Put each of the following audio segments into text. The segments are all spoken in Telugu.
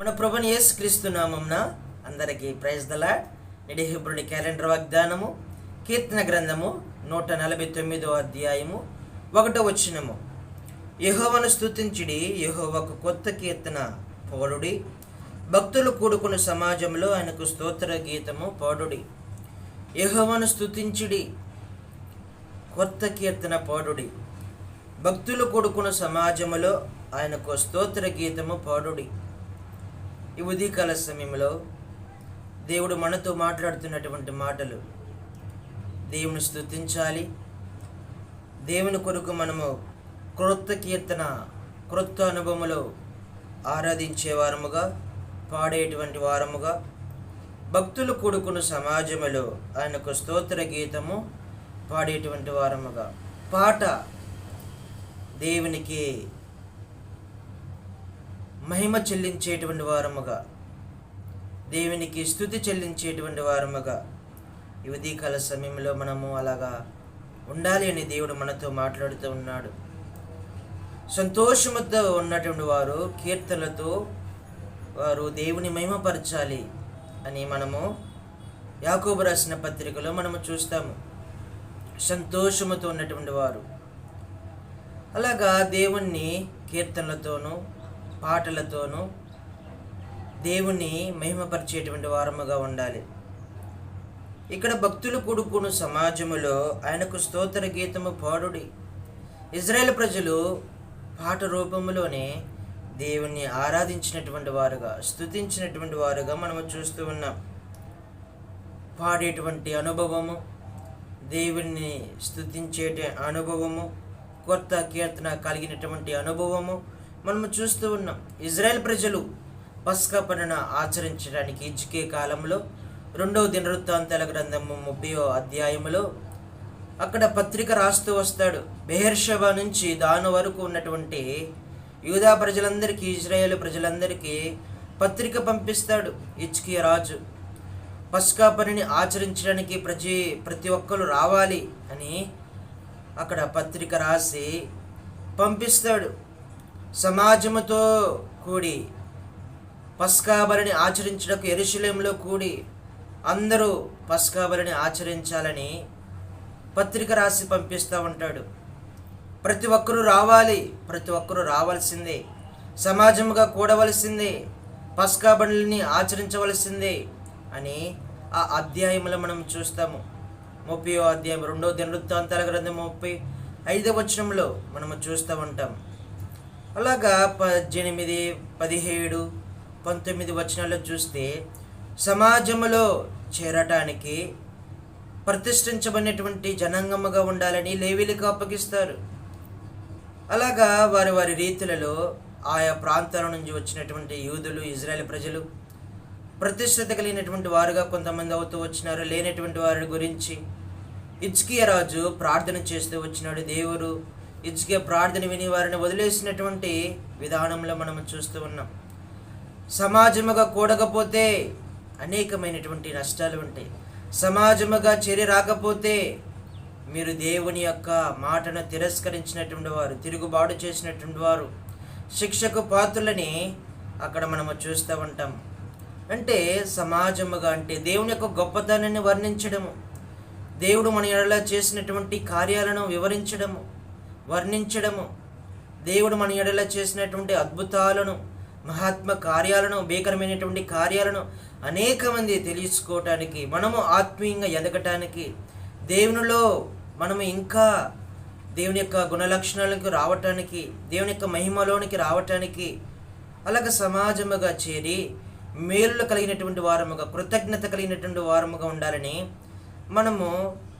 మన ప్రభుని యేసుక్రీస్తు నామమున అందరికీ ప్రైజ్ ద లార్డ్. నేటి హెబ్రోని క్యాలెండర్ వాగ్దానము కీర్తన గ్రంథము 149వ అధ్యాయము 1వ వచనము. యెహోవాను స్తుతించుడి, యెహోవాకు కొత్త కీర్తన పాడుడి, భక్తులు కూడుకున్న సమాజంలో ఆయనకు స్తోత్ర గీతము పాడుడి. యెహోవాను స్తుతించుడి, కొత్త కీర్తన పాడుడి, భక్తులు కూడుకున్న సమాజంలో ఆయనకు స్తోత్ర గీతము పాడుడి. ఈ ఉదయకాల సమయంలో దేవుడు మనతో మాట్లాడుతున్నటువంటి మాటలు, దేవుని స్తుతించాలి, దేవుని కొరకు మనము క్రొత్త కీర్తన, క్రొత్త అనుభవములో ఆరాధించే వారముగా, పాడేటువంటి వారముగా, భక్తులు కూడుకున్న సమాజములో ఆయనకు స్తోత్ర గీతము పాడేటువంటి వారముగా. పాట దేవునికి మహిమ చెల్లించేటువంటి వారముగా, దేవునికి స్తుతి చెల్లించేటువంటి వారముగా ఈ ఉదయకాల సమయంలో మనము అలాగా ఉండాలి అని దేవుడు మనతో మాట్లాడుతూ ఉన్నాడు. సంతోషముతో ఉన్నటువంటి వారు కీర్తనలతో వారు దేవుని మహిమపరచాలి అని మనము యాకోబు రాసిన పత్రికలో మనము చూస్తాము. సంతోషముతో ఉన్నటువంటి వారు అలాగా దేవుణ్ణి కీర్తనలతోనూ పాటలతోనూ దేవుని మహిమపరిచేటువంటి వారముగా ఉండాలి. ఇక్కడ భక్తులు కూడుకున్న సమాజములో ఆయనకు స్తోత్ర గీతము పాడుడి. ఇజ్రాయేల్ ప్రజలు పాట రూపములోనే దేవుణ్ణి ఆరాధించినటువంటి వారుగా, స్తుతించినటువంటి వారుగా మనము చూస్తూ ఉన్నాం. పాడేటువంటి అనుభవము, దేవుణ్ణి స్తుతించే అనుభవము, కొత్త కీర్తన కలిగినటువంటి అనుభవము మనము చూస్తూ ఉన్నాం. ఇజ్రాయేల్ ప్రజలు పస్కా పండుగను ఆచరించడానికి హిజ్కియా కాలంలో 2వ దినవృత్తాంతాల గ్రంథము 30వ అధ్యాయములో అక్కడ పత్రిక రాస్తూ వస్తాడు. బెయేర్షెబా నుంచి దాను వరకు ఉన్నటువంటి యూదా ప్రజలందరికీ, ఇజ్రాయేల్ ప్రజలందరికీ పత్రిక పంపిస్తాడు హిజ్కియా రాజు. పస్కా పనిని ఆచరించడానికి ప్రతి ఒక్కరు రావాలి అని అక్కడ పత్రిక రాసి పంపిస్తాడు. సమాజముతో కూడి పస్కా బలిని ఆచరించడానికి యెరూషలేములో కూడి అందరూ పస్కా బలిని ఆచరించాలని పత్రిక రాసి పంపిస్తూ ఉంటాడు. ప్రతి ఒక్కరూ రావాలి, ప్రతి ఒక్కరూ రావాల్సిందే, సమాజముగా కూడవలసిందే, పస్కా బలిని ఆచరించవలసిందే అని ఆ అధ్యాయంలో మనం చూస్తాము. 30వ అధ్యాయం 2వ దినవృత్తాంతాల గ్రంథం 35వ వచనంలో మనము చూస్తూ ఉంటాం. అలాగా 18, 17, 19 వచనాల్లో చూస్తే సమాజంలో చేరటానికి ప్రతిష్ఠించబడినటువంటి జనాంగముగా ఉండాలని లేవీయులకు అప్పగిస్తారు. అలాగా వారి వారి రీతులలో ఆయా ప్రాంతాల నుంచి వచ్చినటువంటి యూదులు, ఇజ్రాయేల్ ప్రజలు ప్రతిష్ఠిత కలిగినటువంటి వారుగా కొంతమంది అవుతూ వచ్చినారు. లేనటువంటి వారి గురించి హిజ్కియా రాజు ప్రార్థన చేస్తూ వచ్చినాడు. దేవుడు హిజ్కియా ప్రార్థన విని వారిని వదిలేసినటువంటి విధానంలో మనం చూస్తూ ఉన్నాం. సమాజముగా కూడకపోతే అనేకమైనటువంటి నష్టాలు ఉంటాయి. సమాజముగా చేరి రాకపోతే మీరు దేవుని యొక్క మాటను తిరస్కరించినటువంటి వారు, తిరుగుబాటు చేసినటువంటి వారు, శిక్షకు పాత్రులని అక్కడ మనము చూస్తూ ఉంటాం. అంటే సమాజముగా అంటే దేవుని యొక్క గొప్పతనాన్ని వర్ణించడము, దేవుడు మన ఎడల చేసినటువంటి కార్యాలను వివరించడము, వర్ణించడము, దేవుడు మన ఎడల చేసినటువంటి అద్భుతాలను, మహాత్మ కార్యాలను, భీకరమైనటువంటి కార్యాలను అనేక మంది తెలుసుకోవటానికి, మనము ఆత్మీయంగా ఎదగటానికి, దేవునిలో మనము ఇంకా దేవుని యొక్క గుణలక్షణాలకు రావటానికి, దేవుని యొక్క మహిమలోనికి రావటానికి, అలాగే సమాజముగా చేరి మేలులు కలిగినటువంటి వారముగా, కృతజ్ఞత కలిగినటువంటి వారముగా ఉండాలని మనము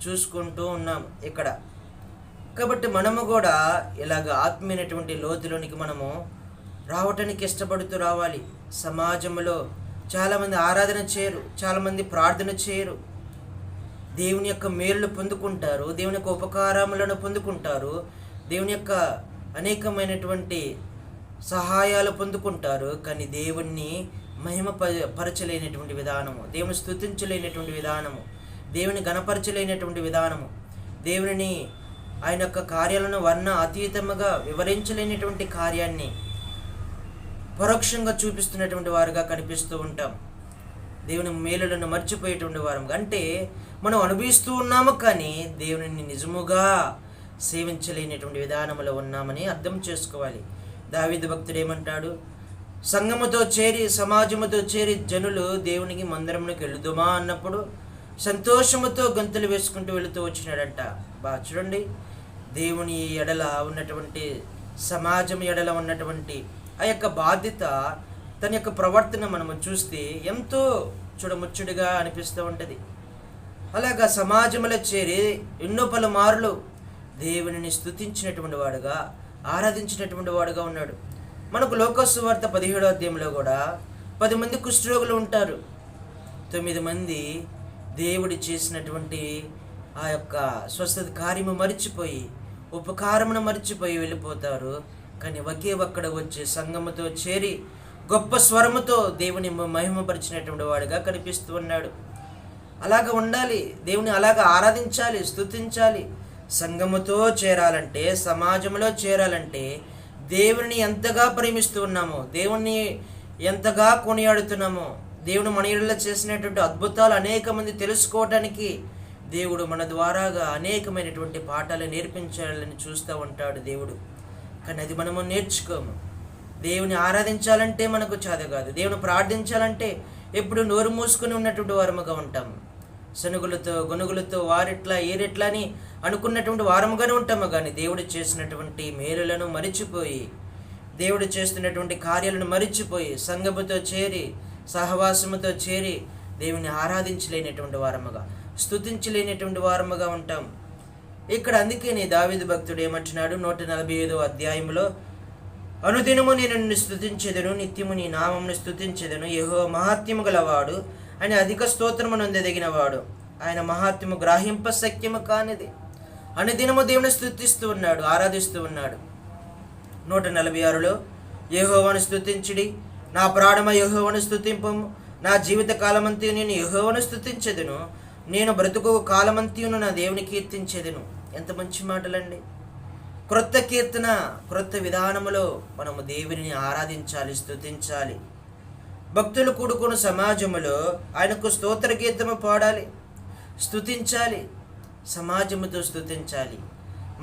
చూసుకుంటూ ఉన్నాము ఇక్కడ. కాబట్టి మనము కూడా ఇలాగ ఆత్మీయమైనటువంటి లోతులోనికి మనము రావటానికి ఇష్టపడుతూ రావాలి. సమాజంలో చాలామంది ఆరాధన చేయరు, చాలామంది ప్రార్థన చేయరు, దేవుని యొక్క మేలును పొందుకుంటారు, దేవుని యొక్క ఉపకారములను పొందుకుంటారు, దేవుని యొక్క అనేకమైనటువంటి సహాయాలు పొందుకుంటారు. కానీ దేవుణ్ణి మహిమపరచలేనటువంటి విధానము, దేవుని స్తుతించలేనటువంటి విధానము, దేవుని గణపరచలేనటువంటి విధానము, దేవుని ఆయన యొక్క కార్యాలను వర్ణ అతీతముగా వివరించలేనటువంటి కార్యాన్ని పరోక్షంగా చూపిస్తున్నటువంటి వారుగా కనిపిస్తూ ఉంటాం. దేవుని మేలులను మర్చిపోయేటువంటి వారం, అంటే మనం అనుభవిస్తూ ఉన్నాము కానీ దేవుని నిజముగా సేవించలేనటువంటి విధానంలో ఉన్నామని అర్థం చేసుకోవాలి. దావీదు భక్తుడు ఏమంటాడు? సంఘముతో చేరి, సమాజముతో చేరి జనులు దేవునికి మందిరమునికి వెళుదుమా అన్నప్పుడు సంతోషముతో గంతులు వేసుకుంటూ వెళుతూ వచ్చినాడంట. బాగా చూడండి, దేవుని ఎడల ఉన్నటువంటి, సమాజం ఎడల ఉన్నటువంటి ఆ యొక్క బాధ్యత, తన యొక్క ప్రవర్తన మనము చూస్తే ఎంతో చూడముచ్చుడిగా అనిపిస్తూ ఉంటుంది. అలాగా సమాజంలో చేరి ఎన్నో పలుమార్లు దేవునిని స్తుతించినటువంటి వాడుగా, ఆరాధించినటువంటి వాడుగా ఉన్నాడు. మనకు లోకాసు వార్త 17వ అధ్యాయంలో కూడా 10 మంది కుష్ఠరోగులు ఉంటారు. 9 మంది దేవుడు చేసినటువంటి ఆ యొక్క స్వస్థత కార్యము మరిచిపోయి, ఉపకారమును మరిచిపోయి వెళ్ళిపోతారు. కానీ ఒకే ఒక్కడ వచ్చి సంఘముతో చేరి గొప్ప స్వరముతో దేవుని మహిమపరిచినటువంటి వాడిగా కనిపిస్తూ ఉన్నాడు. అలాగ ఉండాలి, దేవుని అలాగ ఆరాధించాలి, స్తుతించాలి. సంఘముతో చేరాలంటే, సమాజంలో చేరాలంటే దేవుని ఎంతగా ప్రేమిస్తూ ఉన్నామో, దేవుణ్ణి ఎంతగా కొనియాడుతున్నామో, దేవుడు మన ఇళ్ళలో చేసినటువంటి అద్భుతాలు అనేక మంది తెలుసుకోవటానికి దేవుడు మన ద్వారాగా అనేకమైనటువంటి పాఠాలు నేర్పించాలని చూస్తూ ఉంటాడు దేవుడు. కానీ అది మనము నేర్చుకోము. దేవుని ఆరాధించాలంటే మనకు చేత కాదు. దేవుని ప్రార్థించాలంటే ఎప్పుడు నోరు మూసుకొని ఉన్నటువంటి వారముగా ఉంటాము. సనుగులతో గొనుగులతో వారెట్లా ఏరెట్లా అని అనుకున్నటువంటి వారముగానే ఉంటాము. కానీ దేవుడు చేసినటువంటి మేలులను మరిచిపోయి, దేవుడు చేస్తున్నటువంటి కార్యాలను మరిచిపోయి, సంఘముతో చేరి, సహవాసముతో చేరి దేవుని ఆరాధించలేనటువంటి వారముగా, స్తుతించలేనటువంటి వారముగా ఉంటాం. ఇక్కడ అందుకని దావీదు భక్తుడు ఏమంటున్నాడు 145వ అధ్యాయంలో, అనుదినము నేను నిన్ను స్తుతించెదను, నిత్యము నీ నామమును స్తుతించెదను. యెహోవా మహాత్యము గలవాడు, ఆయన అధిక స్తోత్రము నొందదగినవాడు, ఆయన మహాత్యము గ్రాహింప శక్యము కానిది. అనుదినము దేవుని స్తుతిస్తూ ఉన్నాడు, ఆరాధిస్తూ ఉన్నాడు. 146లో, యెహోవాను స్తుతించుడి, నా ప్రాణమ యెహోవాను స్తుతింపము, నా జీవిత కాలమంతయు నేను యెహోవాను స్తుతించెదను, నేను బ్రతుకు కాలమంతయును నా దేవుని కీర్తించెదను. ఎంత మంచి మాటలండి! క్రొత్త కీర్తన, క్రొత్త విధానములో మనము దేవుని ఆరాధించాలి, స్తుతించాలి. భక్తులు కూడుకున్న సమాజములో ఆయనకు స్తోత్ర గీతము పాడాలి, స్తుతించాలి, సమాజముతో స్తుతించాలి.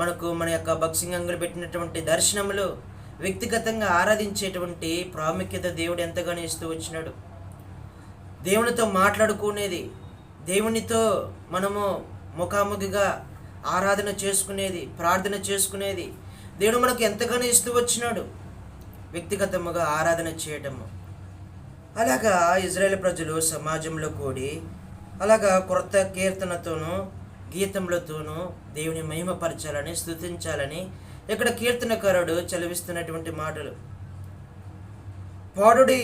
మనకు మన యొక్క భక్సింగంగులు పెట్టినటువంటి దర్శనములో వ్యక్తిగతంగా ఆరాధించేటువంటి ప్రాముఖ్యత దేవుడు ఎంతగానో ఇస్తూ వచ్చినాడు. దేవునితో మాట్లాడుకునేది, దేవునితో మనము ముఖాముఖిగా ఆరాధన చేసుకునేది, ప్రార్థన చేసుకునేది దేవుడు మనకు ఎంతగానో ఇస్తూ వచ్చినాడు. వ్యక్తిగతముగా ఆరాధన చేయటము. అలాగా ఇజ్రాయేల్ ప్రజలు సమాజంలో కూడి అలాగా క్రొత్త కీర్తనతోనూ గీతములతోనూ దేవుని మహిమపరచాలని, స్తుతించాలని ఇక్కడ కీర్తనకారుడు చదివిస్తున్నటువంటి మాటలు. పాడుడి,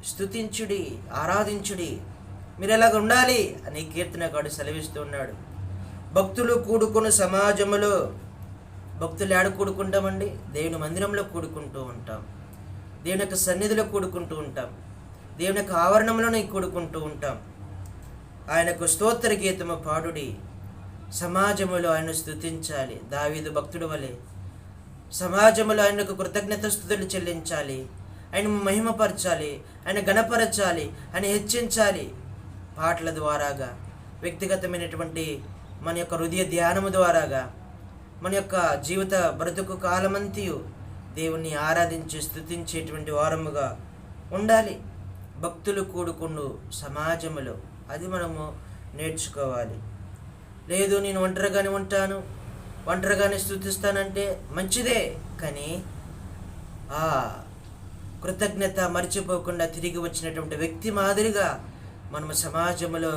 స్తుతించుడి, ఆరాధించుడి, మీరు ఎలాగ ఉండాలి అని కీర్తనకారుడు సెలవిస్తూ ఉన్నాడు. భక్తులు కూడుకున్న సమాజములో, భక్తులు ఏడ కూడుకుంటామండి? దేవుని మందిరంలో కూడుకుంటూ ఉంటాం, దేవుని యొక్క సన్నిధిలో కూడుకుంటూ ఉంటాం, దేవుని యొక్క ఆవరణంలోనే కూడుకుంటూ ఉంటాం. ఆయనకు స్తోత్ర గీతము పాడుడి, సమాజములో ఆయన స్తుతించాలి. దావీదు భక్తుడు వలె సమాజంలో ఆయనకు కృతజ్ఞత స్తుతులు చెల్లించాలి, ఆయన మహిమపరచాలి, ఆయన గణపరచాలి, ఆయన హెచ్చించాలి. పాటల ద్వారాగా, వ్యక్తిగతమైనటువంటి మన యొక్క హృదయ ధ్యానము ద్వారాగా, మన యొక్క జీవిత బ్రతుకు కాలమంతియు దేవుణ్ణి ఆరాధించి స్తుతించేటువంటి వారముగా ఉండాలి. భక్తులు కూడుకుండు సమాజములో అది మనము నేర్చుకోవాలి. లేదు నేను ఒంటరిగానే ఉంటాను, ఒంటరిగానే స్తుతిస్తానంటే మంచిదే, కానీ ఆ కృతజ్ఞత మర్చిపోకుండా తిరిగి వచ్చినటువంటి వ్యక్తి మాదిరిగా మనము సమాజంలో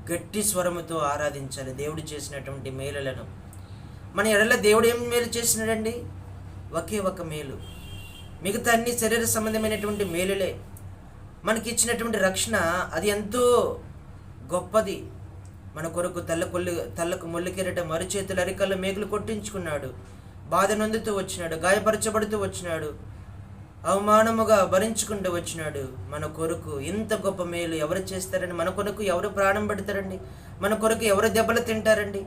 గట్టి స్వరముతో ఆరాధించాలి దేవుడు చేసినటువంటి మేలులను. మన ఎడల దేవుడు ఏం మేలు చేసినాడండి? ఒకే ఒక మేలు. మిగతా అన్ని శరీర సంబంధమైనటువంటి మేలులే. మనకి ఇచ్చినటువంటి రక్షణ అది ఎంతో గొప్పది. మన కొరకు తల్లకు ముళ్ళకిరట, మరుచేతులు అరికల్లో మేకులు కొట్టించుకున్నాడు, బాధ నొందుతూ వచ్చినాడు, గాయపరచబడుతూ వచ్చినాడు, అవమానముగా భరించుకుంటూ వచ్చినాడు. మన కొరకు ఇంత గొప్ప మేలు ఎవరు చేస్తారండి? మన కొరకు ఎవరు ప్రాణం పెడతారండి? మన కొరకు ఎవరు దెబ్బలు తింటారండి?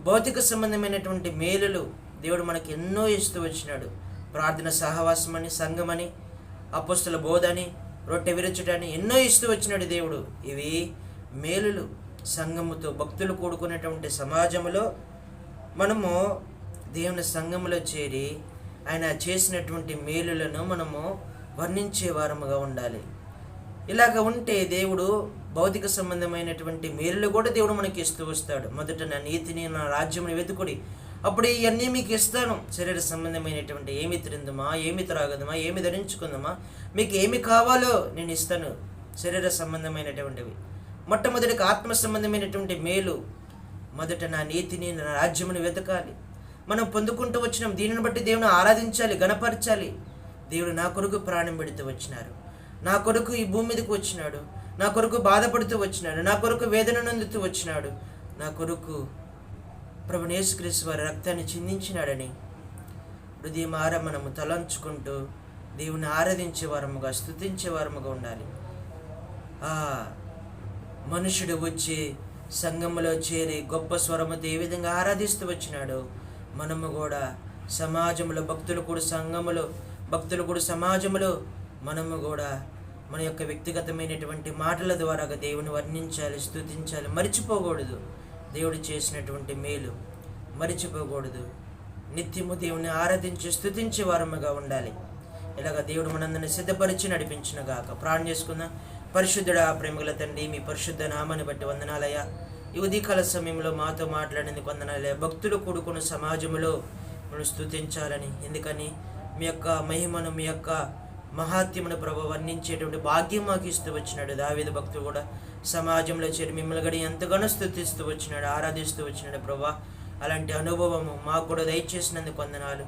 భౌతిక సంబంధమైనటువంటి మేలులు దేవుడు మనకి ఎన్నో ఇస్తూ వచ్చినాడు. ప్రార్థన సహవాసమని, సంఘమని, అపొస్తల బోధ అని, రొట్టె విరుచుటని ఎన్నో ఇస్తూ వచ్చినాడు దేవుడు. ఇవి మేలులు. సంఘముతో భక్తులు కూడుకున్నటువంటి సమాజంలో మనము దేవుని సంఘములో చేరి ఆయన చేసినటువంటి మేలులను మనము వర్ణించే వారముగా ఉండాలి. ఇలాగ ఉంటే దేవుడు భౌతిక సంబంధమైనటువంటి మేలులు కూడా దేవుడు మనకి ఇస్తూ వస్తాడు. మొదట నా నీతిని, నా రాజ్యముని వెతుకుడి, అప్పుడు ఇవన్నీ మీకు ఇస్తాను. శరీర సంబంధమైనటువంటి ఏమి తిందుమా, ఏమి త్రాగదమా, ఏమి ధరించుకుందామా, మీకు ఏమి కావాలో నేను ఇస్తాను. శరీర సంబంధమైనటువంటివి. మొట్టమొదటిగా ఆత్మ సంబంధమైనటువంటి మేలు. మొదట నా నీతిని, నా రాజ్యముని వెతకాలి. మనం పొందుకుంటూ వచ్చినాం. దీనిని బట్టి దేవుని ఆరాధించాలి, గణపరచాలి. దేవుడు నా కొరకు ప్రాణం పెడుతూ వచ్చినారు, నా కొరకు ఈ భూమి మీదకి వచ్చినాడు, నా కొరకు బాధపడుతూ వచ్చినాడు, నా కొరకు వేదన నందుతూ వచ్చినాడు, నా కొరకు ప్రభువైన యేసుక్రీస్తు వారి రక్తాన్ని చిందించినాడని హృదయమార మనము తలంచుకుంటూ దేవుని ఆరాధించే వారముగా, స్తుతించే వారముగా ఉండాలి. మనుషుడు వచ్చి సంఘములో చేరి గొప్ప స్వరముతో ఏ విధంగా ఆరాధిస్తూ వచ్చినాడో మనము కూడా సమాజంలో, భక్తులు కూడా సమాజంలో మనము కూడా మన యొక్క వ్యక్తిగతమైనటువంటి మాటల ద్వారా దేవుని వర్ణించాలి, స్తుతించాలి. మరిచిపోకూడదు దేవుడు చేసినటువంటి మేలు, మరిచిపోకూడదు. నిత్యము దేవుని ఆరాధించి స్తుతించే వారముగా ఉండాలి. ఇలాగ దేవుడు మనందరిని సిద్ధపరిచి నడిపించిన గాక. ప్రార్థన చేసుకుందాం. పరిశుద్ధుడా, ప్రేమగల తండ్రి, మీ పరిశుద్ధ నామాన్ని బట్టి వందనాలయ్యా. ఈ ఉదయకాల సమయంలో మాతో మాట్లాడేందుకు వందనాలయ్యా. భక్తులు కూడుకున్న సమాజంలో మనం స్తుతించాలని, ఎందుకని మీ యొక్క మహిమను, మీ యొక్క మహాత్యమును ప్రభు వర్ణించేటువంటి భాగ్యం మాకు ఇస్తూ వచ్చినాడు. దావీదు భక్తుడు కూడా సమాజంలో చేరి మిమ్మల్ని గడి ఎంతగానో స్తుతిస్తూ వచ్చినాడు, ఆరాధిస్తూ వచ్చినాడు ప్రభా. అలాంటి అనుభవము మాకు కూడా దయచేసినందుకు వందనాలు.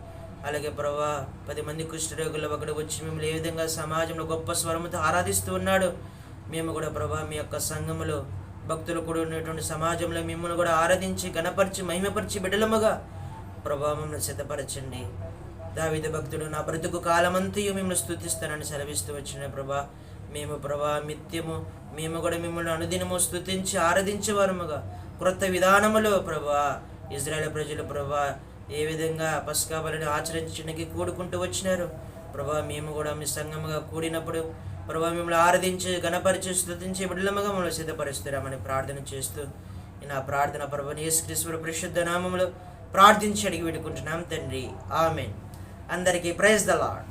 అలాగే ప్రభా, 10 మంది కుష్ఠరోగులు ఒకడు వచ్చి మిమ్మల్ని ఏ విధంగా సమాజంలో గొప్ప స్వరముతో ఆరాధిస్తూ ఉన్నాడు, మేము కూడా ప్రభా మీ యొక్క సంఘములో భక్తులు కూడా ఉన్నటువంటి సమాజంలో మిమ్మల్ని కూడా ఆరాధించి, గణపరిచి, మహిమపరిచి బిడ్డలముగా ప్రభా మమ్మల్ని సిద్ధపరచండి. దావీదు భక్తుడు నా బ్రతుకు కాలమంతయు మిమ్మల్ని స్తుతిస్తానని సెలవిస్తూ వచ్చిన ప్రభా, మేము ప్రభా నిత్యము మేము కూడా మిమ్మల్ని అనుదినము స్తుతించి ఆరాధించే వారముగా, క్రొత్త విధానములో ప్రభా ఇజ్రాయేల్ ప్రజలు ప్రభా ఏ విధంగా పస్కా బలిని ఆచరించడానికి కూడుకుంటూ వచ్చినారు ప్రభా, మేము కూడా మీ సంఘముగా కూడినప్పుడు ప్రభా మిమ్మల్ని ఆరాధించి, గణపరిచి, స్తుతించి బిడ్డలముగా మమ్మల్ని సిద్ధపరుస్తామని ప్రార్థన చేస్తూ నా ప్రార్థన ప్రభువైన యేసుక్రీస్తు పరిశుద్ధ నామములో ప్రార్థించి అడిగి వేడుకుంటున్నాం తండ్రి. ఆమేన్. అందరికీ ప్రైజ్ ద లార్డ్.